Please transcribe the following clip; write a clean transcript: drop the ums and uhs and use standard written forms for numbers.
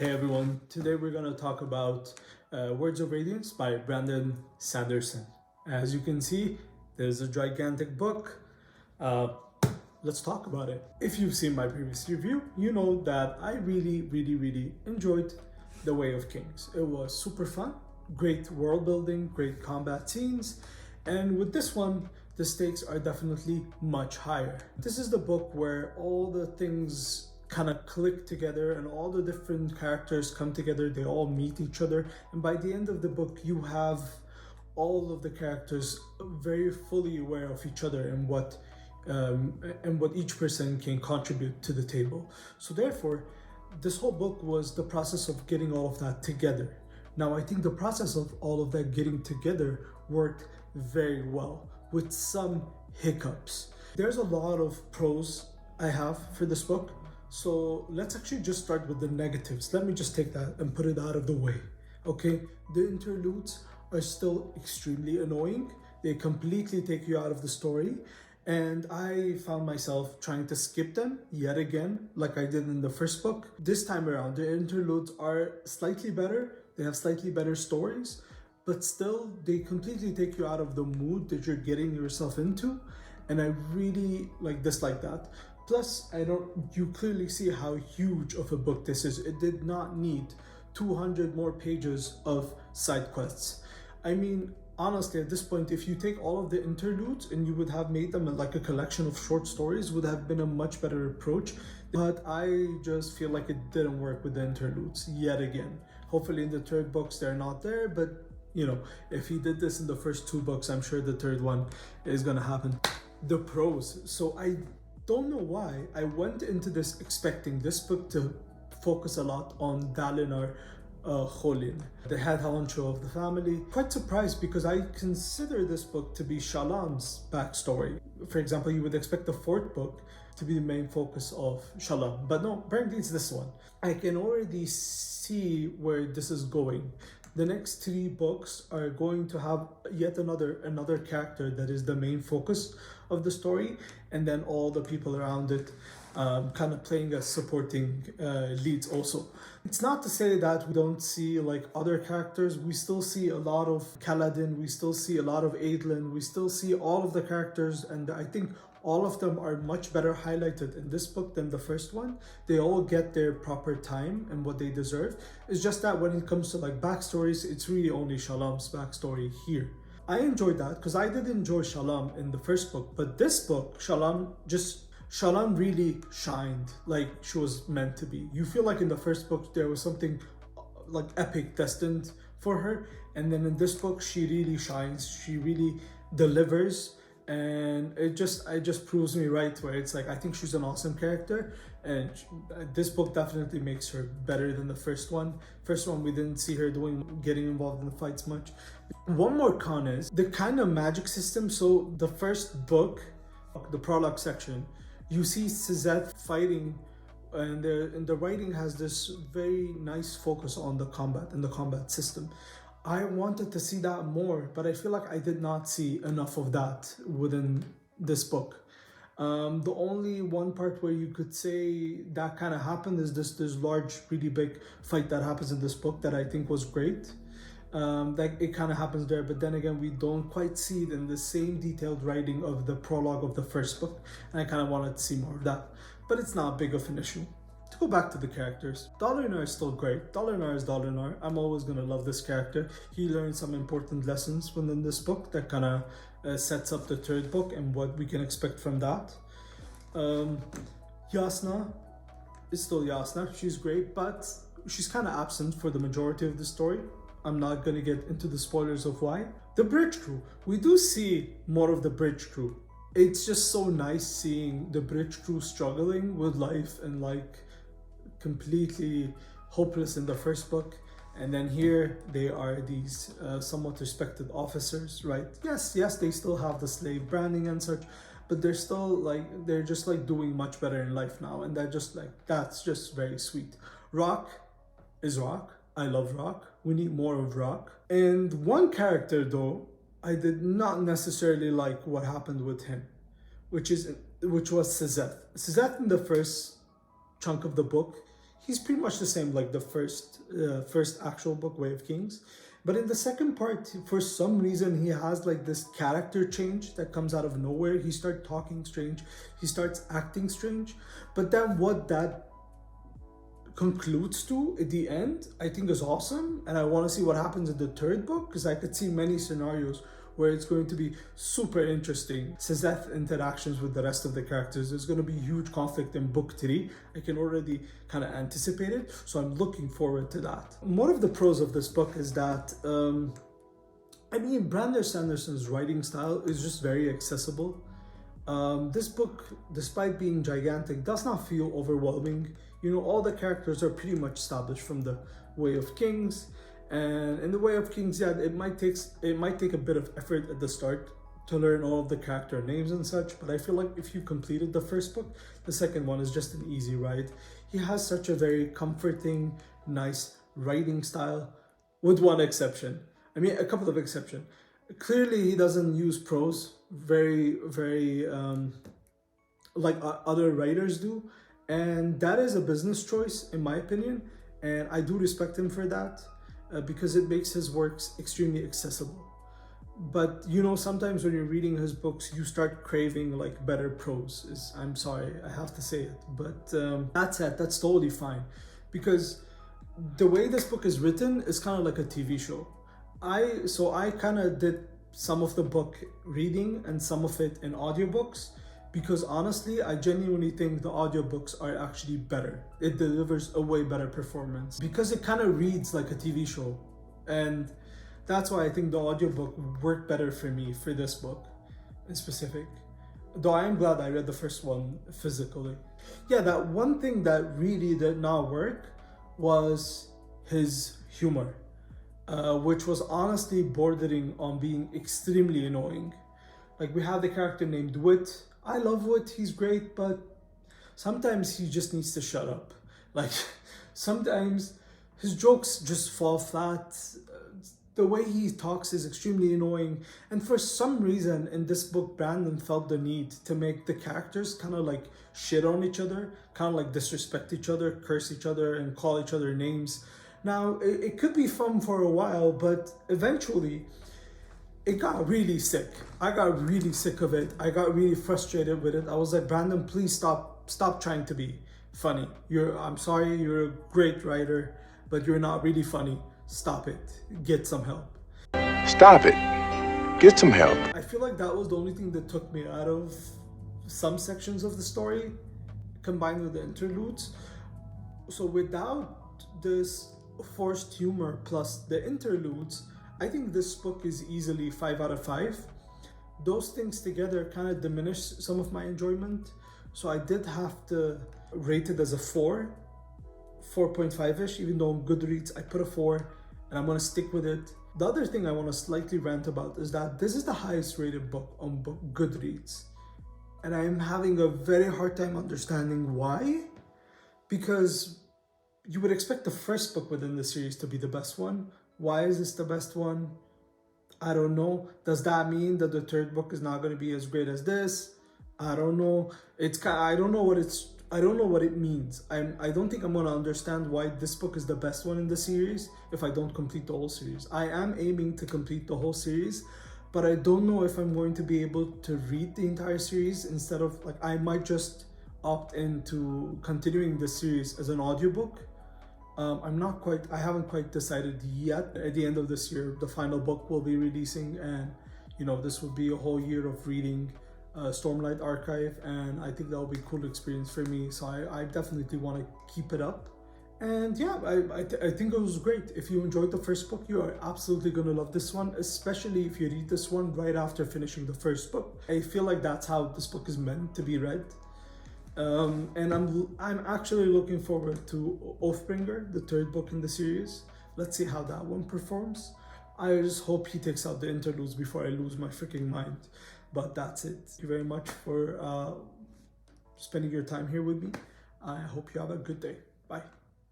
Hey everyone, today we're going to talk about Words of Radiance by Sanderson. As you can see, there's a gigantic book. Let's talk about it. If you've seen my previous review, you know that I really enjoyed The Way of Kings. It was super fun, great world building, great combat scenes, and with this one, the stakes are definitely much higher. This is the book where all the things kind of click together and all the different characters come together, they all meet each other, and by the end of the book you have all of the characters very fully aware of each other and what each person can contribute to the table. So therefore, this whole book was the process of getting all of that together. Now I think the process of all of that getting together worked very well, with some hiccups. There's a lot of pros I have for this book. So let's actually just start with the negatives. Let me just take that and put it out of the way. Okay, the interludes are still extremely annoying. They completely take you out of the story. And I found myself trying to skip them yet again, like I did in the first book. This time around, the interludes are slightly better. They have slightly better stories, but still they completely take you out of the mood that you're getting yourself into. And I really dislike that. Plus, you clearly see how huge of a book this is. It did not need 200 more pages of side quests. I mean, honestly, at this point, if you take all of the interludes and you would have made them like a collection of short stories, would have been a much better approach. But I just feel like it didn't work with the interludes yet again. Hopefully in the third books, they're not there, but you know, if he did this in the first two books, I'm sure the third one is gonna happen. The pros. So I don't know why I went into this expecting this book to focus a lot on Dalinar Kholin, the head honcho of the family. Quite surprised because I consider this book to be Shallan's backstory. For example, you would expect the fourth book to be the main focus of Shallan, but no, apparently it's this one. I can already see where this is going. The next three books are going to have yet another character that is the main focus of the story, and then all the people around it kind of playing as supporting leads also. It's not to say that we don't see like other characters. We still see a lot of Kaladin, we still see a lot of Adlin, we still see all of the characters, and I think all of them are much better highlighted in this book than the first one. They all get their proper time and what they deserve. It's just that when it comes to like backstories, it's really only Shallan's backstory here. I enjoyed that because I did enjoy Shallan in the first book, but this book, Shallan really shined like she was meant to be. You feel like in the first book there was something like epic destined for her, and then in this book she really shines, she really delivers, and it just proves me right where it's like I think she's an awesome character, and this book definitely makes her better than the first one. First one we didn't see her getting involved in the fights much. One more con is the kind of magic system. So the first book, the prologue section, you see Sazeth fighting, and the writing has this very nice focus on the combat and the combat system. I wanted to see that more, but I feel like I did not see enough of that within this book. The only one part where you could say that kind of happened is this large, really big fight that happens in this book that I think was great. Like it kind of happens there, but then again, we don't quite see it in the same detailed writing of the prologue of the first book, and I kind of wanted to see more of that, but it's not big of an issue. To go back to the characters, Dalinar is still great. Dalinar is Dalinar. I'm always gonna love this character. He learned some important lessons within this book that kind of sets up the third book and what we can expect from that. Yasna is still Yasna. She's great, but she's kind of absent for the majority of the story. I'm not gonna get into the spoilers of why. The bridge crew. We do see more of the bridge crew. It's just so nice seeing the bridge crew struggling with life and like completely hopeless in the first book, and then here they are these somewhat respected officers, right? Yes, they still have the slave branding and such, but they're just doing much better in life now, and that's just very sweet. Rock is Rock. I love Rock. We need more of Rock. And one character though, I did not necessarily like what happened with him, which was Sazeth. Sazeth in the first chunk of the book, he's pretty much the same like the first actual book, Way of Kings. But in the second part, for some reason, he has like this character change that comes out of nowhere. He starts talking strange. He starts acting strange. But then what that concludes to at the end, I think is awesome. And I want to see what happens in the third book, because I could see many scenarios where it's going to be super interesting. Sazeth interactions with the rest of the characters. There's going to be huge conflict in book 3. I can already kind of anticipate it, so I'm looking forward to that. One of the pros of this book is that, I mean, Brandon Sanderson's writing style is just very accessible. This book, despite being gigantic, does not feel overwhelming. You know, all the characters are pretty much established from the Way of Kings. And in the Way of Kings, yeah, it might take a bit of effort at the start to learn all of the character names and such, but I feel like if you completed the first book, the second one is just an easy ride. He has such a very comforting, nice writing style, with one exception. I mean, a couple of exceptions. Clearly, he doesn't use prose very like other writers do, and that is a business choice, in my opinion, and I do respect him for that. Because it makes his works extremely accessible. But you know, sometimes when you're reading his books, you start craving like better prose. I'm sorry, I have to say it, but that's totally fine, because the way this book is written is kind of like a TV show. I kind of did some of the book reading and some of it in audiobooks, because honestly, I genuinely think the audiobooks are actually better. It delivers a way better performance because it kind of reads like a TV show. And that's why I think the audiobook worked better for me for this book in specific. Though I am glad I read the first one physically. Yeah, that one thing that really did not work was his humor, which was honestly bordering on being extremely annoying. Like, we have the character named Wit. I love Wit, he's great, but sometimes he just needs to shut up. Like, sometimes his jokes just fall flat. The way he talks is extremely annoying. And for some reason in this book, Brandon felt the need to make the characters kind of like shit on each other, kind of like disrespect each other, curse each other, and call each other names. Now, it could be fun for a while, but eventually, it got really sick. I got really sick of it. I got really frustrated with it. I was like, Brandon, please stop trying to be funny. I'm sorry, you're a great writer, but you're not really funny. Stop it. Get some help. Stop it. Get some help. I feel like that was the only thing that took me out of some sections of the story, combined with the interludes. So without this forced humor plus the interludes, I think this book is easily 5 out of 5. Those things together kind of diminish some of my enjoyment. So I did have to rate it as a 4.5-ish, even though on Goodreads I put a 4, and I'm going to stick with it. The other thing I want to slightly rant about is that this is the highest rated book on Goodreads. And I am having a very hard time understanding why. Because you would expect the first book within the series to be the best one. Why is this the best one? I don't know. Does that mean that the third book is not going to be as great as this? I don't know. I don't know what it means. I don't think I'm going to understand why this book is the best one in the series if I don't complete the whole series. I am aiming to complete the whole series, but I don't know if I'm going to be able to read the entire series. Instead of, like, I might just opt into continuing the series as an audiobook. I haven't quite decided yet. At the end of this year, the final book will be releasing, and you know, this will be a whole year of reading Stormlight Archive, and I think that will be a cool experience for me. So I definitely want to keep it up. And yeah, I think it was great. If you enjoyed the first book, you are absolutely going to love this one, especially if you read this one right after finishing the first book. I feel like that's how this book is meant to be read. And I'm actually looking forward to Oathbringer, the third book in the series. Let's see how that one performs. I just hope he takes out the interludes before I lose my freaking mind. But that's it. Thank you very much for spending your time here with me. I hope you have a good day. Bye.